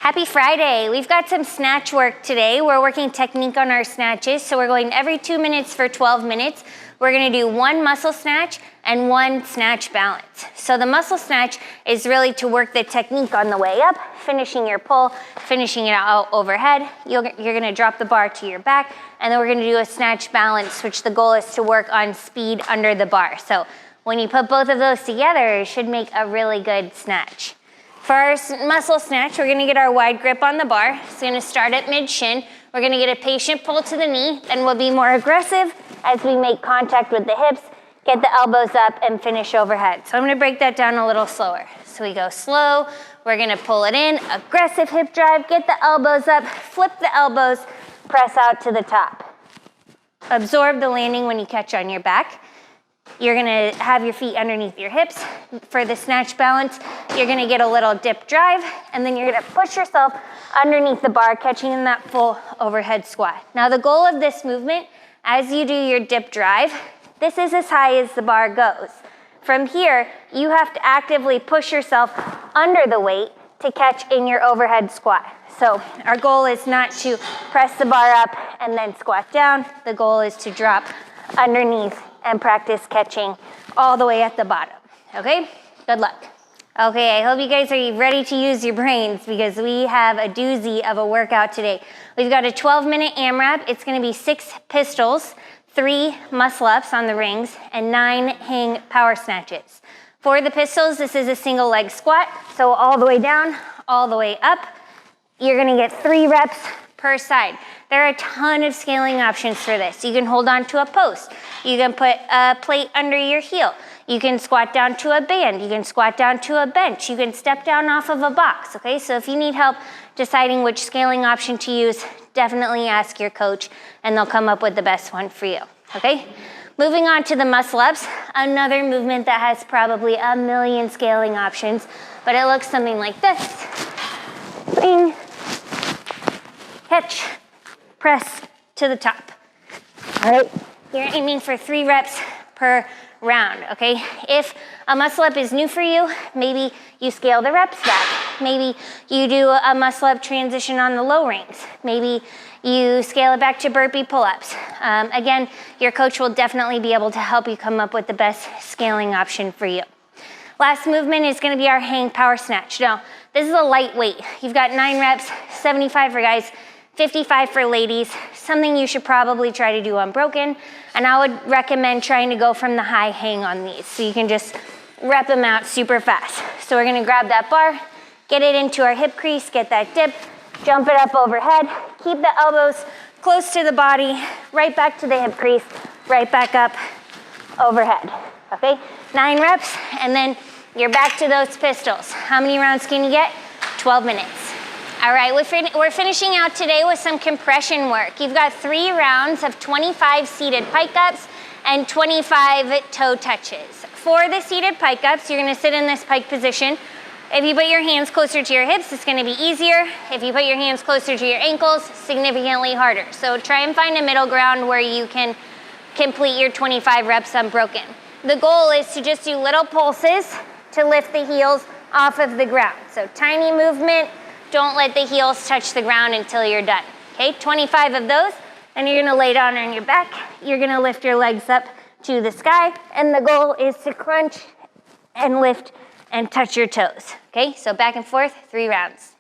Happy Friday. We've got some snatch work today. We're working technique on our snatches. So we're going every 2 minutes for 12 minutes. We're gonna do 1 muscle snatch and 1 snatch balance. So the muscle snatch is really to work the technique on the way up, finishing your pull, finishing it out overhead. You're gonna drop the bar to your back, and then we're gonna do a snatch balance, which the goal is to work on speed under the bar. So when you put both of those together, it should make a really good snatch. For our muscle snatch, we're gonna get our wide grip on the bar. It's gonna start at mid-shin. We're gonna get a patient pull to the knee, then we'll be more aggressive as we make contact with the hips, get the elbows up, and finish overhead. So I'm gonna break that down a little slower. So we go slow, we're gonna pull it in, aggressive hip drive, get the elbows up, flip the elbows, press out to the top. Absorb the landing when you catch on your back. You're gonna have your feet underneath your hips. For the snatch balance, you're gonna get a little dip drive, and then you're gonna push yourself underneath the bar, catching in that full overhead squat. Now the goal of this movement, as you do your dip drive, this is as high as the bar goes. From here, you have to actively push yourself under the weight to catch in your overhead squat. So our goal is not to press the bar up and then squat down. The goal is to drop underneath and practice catching all the way at the bottom, okay? Good luck. Okay, I hope you guys are ready to use your brains because we have a doozy of a workout today. We've got a 12-minute AMRAP. It's gonna be 6 pistols, 3 muscle-ups on the rings, and 9 hang power snatches. For the pistols, this is a single leg squat, so all the way down, all the way up. You're gonna get 3 reps per side. There are a ton of scaling options for this. You can hold on to a post. You can put a plate under your heel. You can squat down to a band. You can squat down to a bench. You can step down off of a box, okay? So if you need help deciding which scaling option to use, definitely ask your coach and they'll come up with the best one for you, okay? Moving on to the muscle ups, another movement that has probably a million scaling options, but it looks something like this. Bing. Catch, press to the top. All right, you're aiming for 3 reps per round, okay? If a muscle up is new for you, maybe you scale the reps back. Maybe you do a muscle up transition on the low rings. Maybe you scale it back to burpee pull-ups. Again, your coach will definitely be able to help you come up with the best scaling option for you. Last movement is gonna be our hang power snatch. Now, this is a lightweight. You've got 9 reps, 75 for guys, 55 for ladies, something you should probably try to do unbroken, and I would recommend trying to go from the high hang on these so you can just rep them out super fast. So we're gonna grab that bar, get it into our hip crease, get that dip, jump it up overhead, keep the elbows close to the body, right back to the hip crease, right back up overhead, okay? 9 reps, and then you're back to those pistols. How many rounds can you get? 12 minutes. All right, we're finishing out today with some compression work. You've got 3 rounds of 25 seated pike ups and 25 toe touches. For the seated pike ups, you're gonna sit in this pike position. If you put your hands closer to your hips, it's gonna be easier. If you put your hands closer to your ankles, significantly harder. So try and find a middle ground where you can complete your 25 reps unbroken. The goal is to just do little pulses to lift the heels off of the ground. So tiny movement. Don't let the heels touch the ground until you're done, okay? 25 of those, and you're gonna lay down on your back. You're gonna lift your legs up to the sky, and the goal is to crunch and lift and touch your toes, okay? So back and forth, 3 rounds.